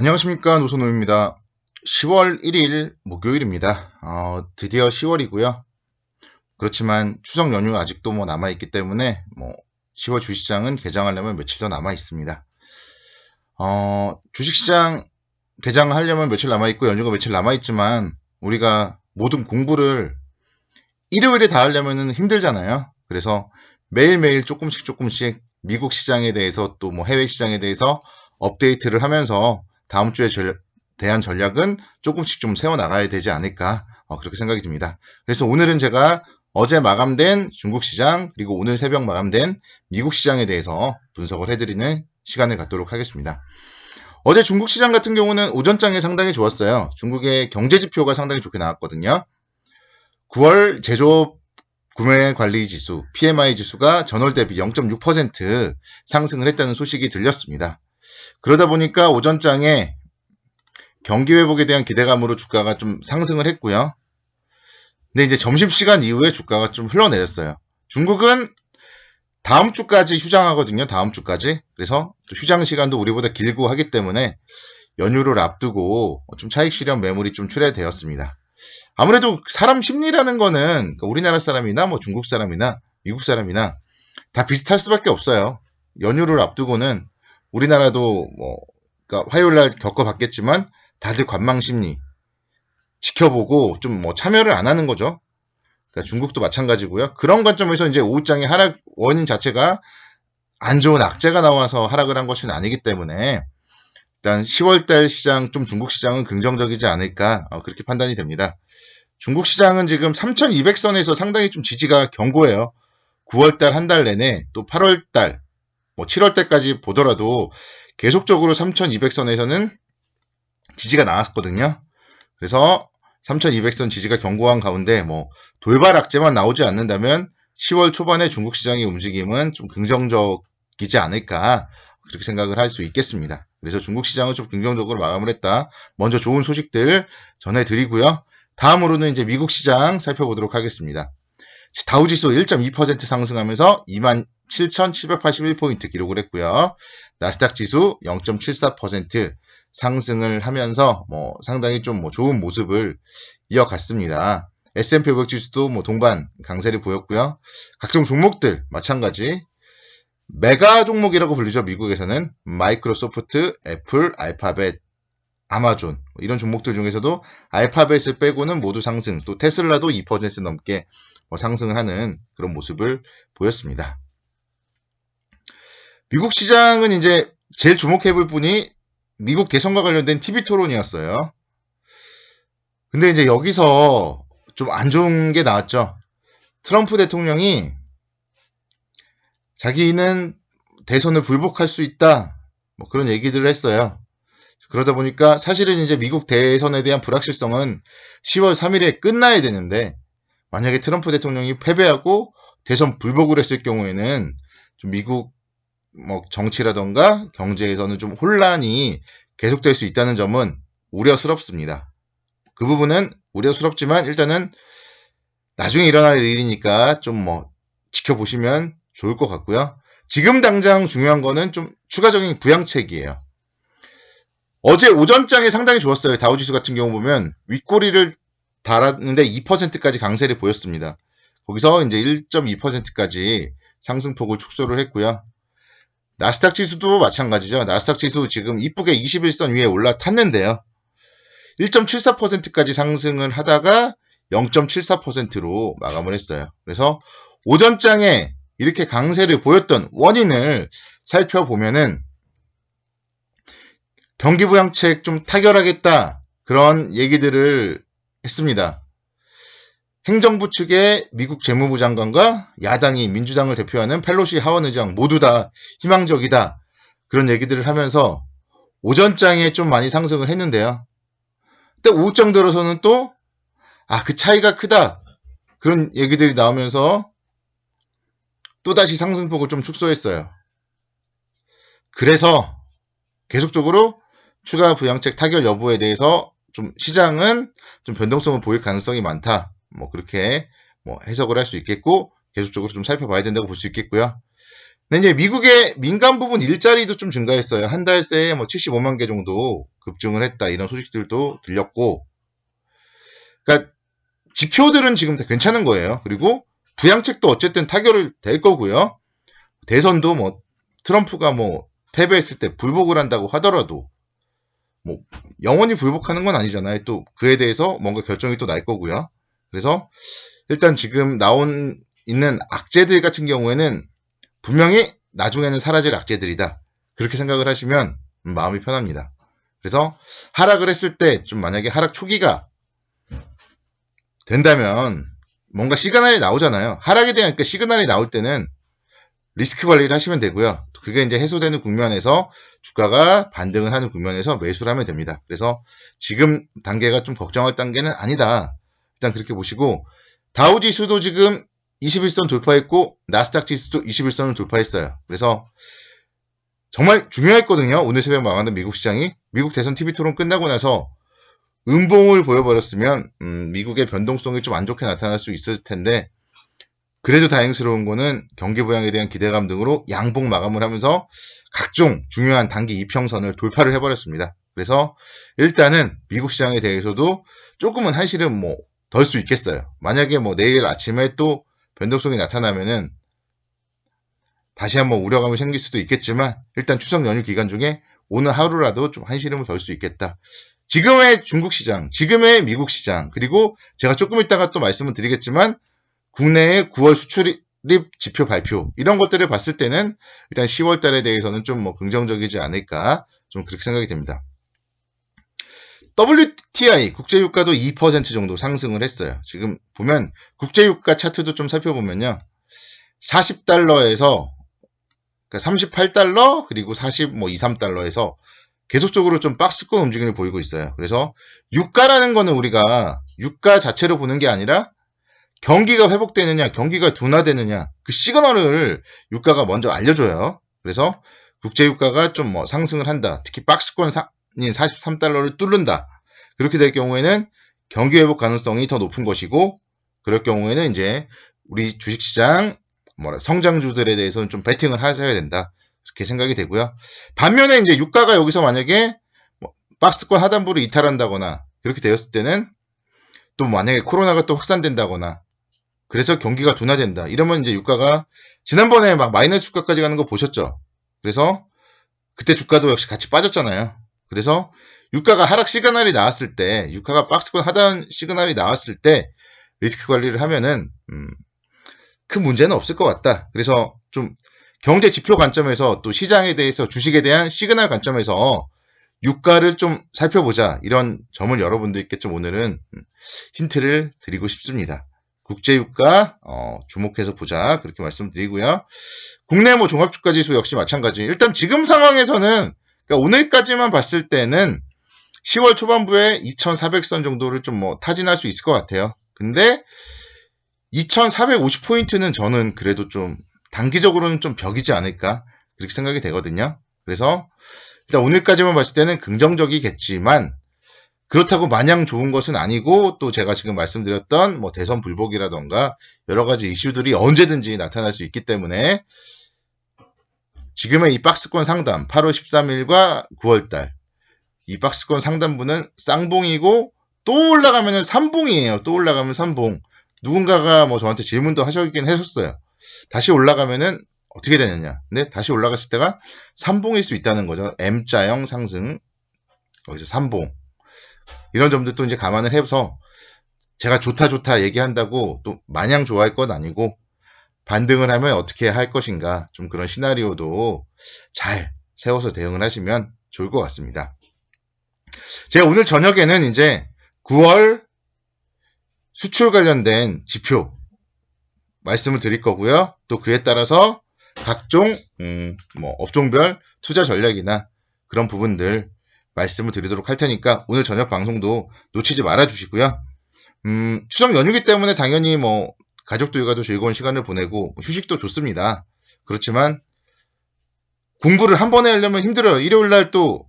안녕하십니까, 노선호입니다. 10월 1일 목요일입니다. 드디어 10월이고요. 그렇지만 추석 연휴 아직도 남아있기 때문에 10월 주식시장은 개장하려면 며칠 더 남아 있습니다. 주식시장 개장하려면 며칠 남아있고 연휴가 며칠 남아있지만 우리가 모든 공부를 일요일에 다 하려면 힘들잖아요. 그래서 매일매일 조금씩 미국 시장에 대해서 또 해외 시장에 대해서 업데이트를 하면서 다음 주에 대한 전략은 조금씩 좀 세워나가야 되지 않을까 그렇게 생각이 듭니다. 그래서 오늘은 제가 어제 마감된 중국 시장 그리고 오늘 새벽 마감된 미국 시장에 대해서 분석을 해드리는 시간을 갖도록 하겠습니다. 어제 중국 시장 같은 경우는 오전장에 상당히 좋았어요. 중국의 경제지표가 상당히 좋게 나왔거든요. 9월 제조업 구매관리지수 PMI 지수가 전월 대비 0.6% 상승을 했다는 소식이 들렸습니다. 그러다 보니까 오전장에 경기 회복에 대한 기대감으로 주가가 좀 상승을 했고요. 근데 이제 점심시간 이후에 주가가 좀 흘러내렸어요. 중국은 다음 주까지 휴장하거든요. 다음 주까지. 그래서 또 휴장 시간도 우리보다 길고 하기 때문에 연휴를 앞두고 좀 차익 실현 매물이 좀 출회되었습니다. 아무래도 사람 심리라는 거는 우리나라 사람이나 중국 사람이나 미국 사람이나 다 비슷할 수밖에 없어요. 연휴를 앞두고는 우리나라도 그러니까 화요일날 겪어봤겠지만 다들 관망심리 지켜보고 좀 참여를 안 하는 거죠. 그러니까 중국도 마찬가지고요. 그런 관점에서 이제 오후장의 하락 원인 자체가 안 좋은 악재가 나와서 하락을 한 것은 아니기 때문에 일단 10월달 시장 좀 중국 시장은 긍정적이지 않을까 그렇게 판단이 됩니다. 중국 시장은 지금 3200선에서 상당히 좀 지지가 견고해요. 9월달 한 달 내내 또 8월달 7월달까지 보더라도 계속적으로 3200선에서는 지지가 나왔거든요. 그래서 3200선 지지가 견고한 가운데 돌발 악재만 나오지 않는다면 10월 초반에 중국 시장의 움직임은 좀 긍정적이지 않을까 그렇게 생각을 할 수 있겠습니다. 그래서 중국 시장은 좀 긍정적으로 마감을 했다. 먼저 좋은 소식들 전해드리고요. 다음으로는 이제 미국 시장 살펴보도록 하겠습니다. 다우지수 1.2% 상승하면서 27,781포인트 기록을 했고요. 나스닥 지수 0.74% 상승을 하면서 상당히 좀 좋은 모습을 이어갔습니다. S&P 500 지수도 동반 강세를 보였고요. 각종 종목들 마찬가지 메가 종목이라고 불리죠. 미국에서는 마이크로소프트, 애플, 알파벳, 아마존 이런 종목들 중에서도 알파벳을 빼고는 모두 상승, 또 테슬라도 2% 넘게 상승을 하는 그런 모습을 보였습니다. 미국 시장은 이제 제일 주목해볼 분이 미국 대선과 관련된 TV 토론이었어요. 근데 이제 여기서 좀 안 좋은 게 나왔죠. 트럼프 대통령이 자기는 대선을 불복할 수 있다. 그런 얘기들을 했어요. 그러다 보니까 사실은 이제 미국 대선에 대한 불확실성은 10월 3일에 끝나야 되는데 만약에 트럼프 대통령이 패배하고 대선 불복을 했을 경우에는 좀 미국 정치라던가 경제에서는 좀 혼란이 계속될 수 있다는 점은 우려스럽습니다. 그 부분은 우려스럽지만 일단은 나중에 일어날 일이니까 좀 지켜보시면 좋을 것 같고요. 지금 당장 중요한 거는 좀 추가적인 부양책이에요. 어제 오전장에 상당히 좋았어요. 다우지수 같은 경우 보면 윗꼬리를 달았는데 2%까지 강세를 보였습니다. 거기서 이제 1.2%까지 상승폭을 축소를 했고요. 나스닥 지수도 마찬가지죠. 나스닥 지수 지금 이쁘게 21선 위에 올라탔는데요. 1.74%까지 상승을 하다가 0.74%로 마감을 했어요. 그래서 오전장에 이렇게 강세를 보였던 원인을 살펴보면은 경기부양책 좀 타결하겠다 그런 얘기들을 했습니다. 행정부 측의 미국 재무부 장관과 야당이 민주당을 대표하는 펠로시 하원 의장 모두 다 희망적이다 그런 얘기들을 하면서 오전장에 좀 많이 상승을 했는데요. 근데 오후장 들어서는 또 그 차이가 크다 그런 얘기들이 나오면서 또다시 상승폭을 좀 축소했어요. 그래서 계속적으로 추가 부양책 타결 여부에 대해서 좀 시장은 좀 변동성을 보일 가능성이 많다. 그렇게 해석을 할 수 있겠고 계속적으로 좀 살펴봐야 된다고 볼 수 있겠고요. 근데 이제 미국의 민간 부분 일자리도 좀 증가했어요. 한 달 새에 75만 개 정도 급증을 했다. 이런 소식들도 들렸고, 그러니까 지표들은 지금 다 괜찮은 거예요. 그리고 부양책도 어쨌든 타결을 될 거고요. 대선도 뭐 트럼프가 뭐 패배했을 때 불복을 한다고 하더라도 뭐 영원히 불복하는 건 아니잖아요. 또 그에 대해서 뭔가 결정이 또 날 거고요. 그래서 일단 지금 있는 악재들 같은 경우에는 분명히 나중에는 사라질 악재들이다. 그렇게 생각을 하시면 마음이 편합니다. 그래서 하락을 했을 때 좀 만약에 하락 초기가 된다면 뭔가 시그널이 나오잖아요. 하락에 대한 그 시그널이 나올 때는 리스크 관리를 하시면 되고요. 그게 이제 해소되는 국면에서 주가가 반등을 하는 국면에서 매수를 하면 됩니다. 그래서 지금 단계가 좀 걱정할 단계는 아니다. 일단 그렇게 보시고 다우 지수도 지금 21선 돌파했고 나스닥 지수도 21선을 돌파했어요. 그래서 정말 중요했거든요. 오늘 새벽 마감된 미국 시장이 미국 대선 TV 토론 끝나고 나서 음봉을 보여버렸으면 미국의 변동성이 좀 안 좋게 나타날 수 있을 텐데 그래도 다행스러운 거는 경기 부양에 대한 기대감 등으로 양봉 마감을 하면서 각종 중요한 단기 이평선을 돌파를 해버렸습니다. 그래서 일단은 미국 시장에 대해서도 조금은 한시름 뭐 덜 수 있겠어요. 만약에 뭐 내일 아침에 또 변동성이 나타나면은 다시 한번 우려감이 생길 수도 있겠지만 일단 추석 연휴 기간 중에 오늘 하루라도 좀 한시름을 덜 수 있겠다. 지금의 중국 시장, 지금의 미국 시장, 그리고 제가 조금 이따가 또 말씀을 드리겠지만 국내의 9월 수출입 지표 발표 이런 것들을 봤을 때는 일단 10월 달에 대해서는 좀 뭐 긍정적이지 않을까 좀 그렇게 생각이 됩니다. WTI 국제유가도 2% 정도 상승을 했어요. 지금 보면 국제유가 차트도 좀 살펴보면요. 40달러에서 그러니까 38달러 그리고 40 뭐 2, 3달러에서 계속적으로 좀 박스권 움직임을 보이고 있어요. 그래서 유가라는 거는 우리가 유가 자체로 보는 게 아니라 경기가 회복되느냐, 경기가 둔화되느냐, 그 시그널을 유가가 먼저 알려줘요. 그래서 국제유가가 좀 뭐 상승을 한다. 특히 박스권인 43달러를 뚫는다. 그렇게 될 경우에는 경기 회복 가능성이 더 높은 것이고, 그럴 경우에는 이제 우리 주식시장, 성장주들에 대해서는 좀 베팅을 하셔야 된다. 그렇게 생각이 되고요. 반면에 이제 유가가 여기서 만약에 박스권 하단부를 이탈한다거나 그렇게 되었을 때는 또 만약에 코로나가 또 확산된다거나 그래서 경기가 둔화된다. 이러면 이제 유가가 지난번에 막 마이너스 주가까지 가는 거 보셨죠? 그래서 그때 주가도 역시 같이 빠졌잖아요. 그래서 유가가 하락 시그널이 나왔을 때, 유가가 박스권 하단 시그널이 나왔을 때 리스크 관리를 하면은 큰 문제는 없을 것 같다. 그래서 좀 경제 지표 관점에서 또 시장에 대해서 주식에 대한 시그널 관점에서 유가를 좀 살펴보자. 이런 점을 여러분들께 좀 오늘은 힌트를 드리고 싶습니다. 국제유가 주목해서 보자. 그렇게 말씀드리고요. 국내 뭐 종합주가지수 역시 마찬가지. 일단 지금 상황에서는 그러니까 오늘까지만 봤을 때는 10월 초반부에 2,400선 정도를 좀 뭐 타진할 수 있을 것 같아요. 근데 2,450포인트는 저는 그래도 좀 단기적으로는 좀 벽이지 않을까 그렇게 생각이 되거든요. 그래서 일단 오늘까지만 봤을 때는 긍정적이겠지만 그렇다고 마냥 좋은 것은 아니고 또 제가 지금 말씀드렸던 뭐 대선 불복이라던가 여러 가지 이슈들이 언제든지 나타날 수 있기 때문에 지금의 이 박스권 상담 8월 13일과 9월달 이 박스권 상단부는 쌍봉이고 또 올라가면은 삼봉이에요. 또 올라가면 삼봉. 누군가가 뭐 저한테 질문도 하셨긴 하셨어요. 다시 올라가면은 어떻게 되느냐. 근데 다시 올라갔을 때가 삼봉일 수 있다는 거죠. M자형 상승. 여기서 삼봉. 이런 점들도 이제 감안을 해서 제가 좋다 얘기한다고 또 마냥 좋아할 건 아니고 반등을 하면 어떻게 할 것인가. 좀 그런 시나리오도 잘 세워서 대응을 하시면 좋을 것 같습니다. 제가 오늘 저녁에는 이제 9월 수출 관련된 지표 말씀을 드릴 거고요. 또 그에 따라서 각종 뭐 업종별 투자 전략이나 그런 부분들 말씀을 드리도록 할 테니까 오늘 저녁 방송도 놓치지 말아 주시고요. 추석 연휴기 때문에 당연히 뭐 가족들과도 즐거운 시간을 보내고 휴식도 좋습니다. 그렇지만 공부를 한 번에 하려면 힘들어요. 일요일날 또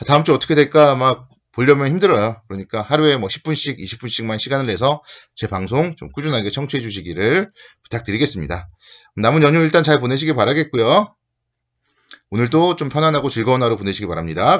다음 주 어떻게 될까 막 보려면 힘들어요. 그러니까 하루에 뭐 10분씩, 20분씩만 시간을 내서 제 방송 좀 꾸준하게 청취해 주시기를 부탁드리겠습니다. 남은 연휴 일단 잘 보내시기 바라겠고요. 오늘도 좀 편안하고 즐거운 하루 보내시기 바랍니다.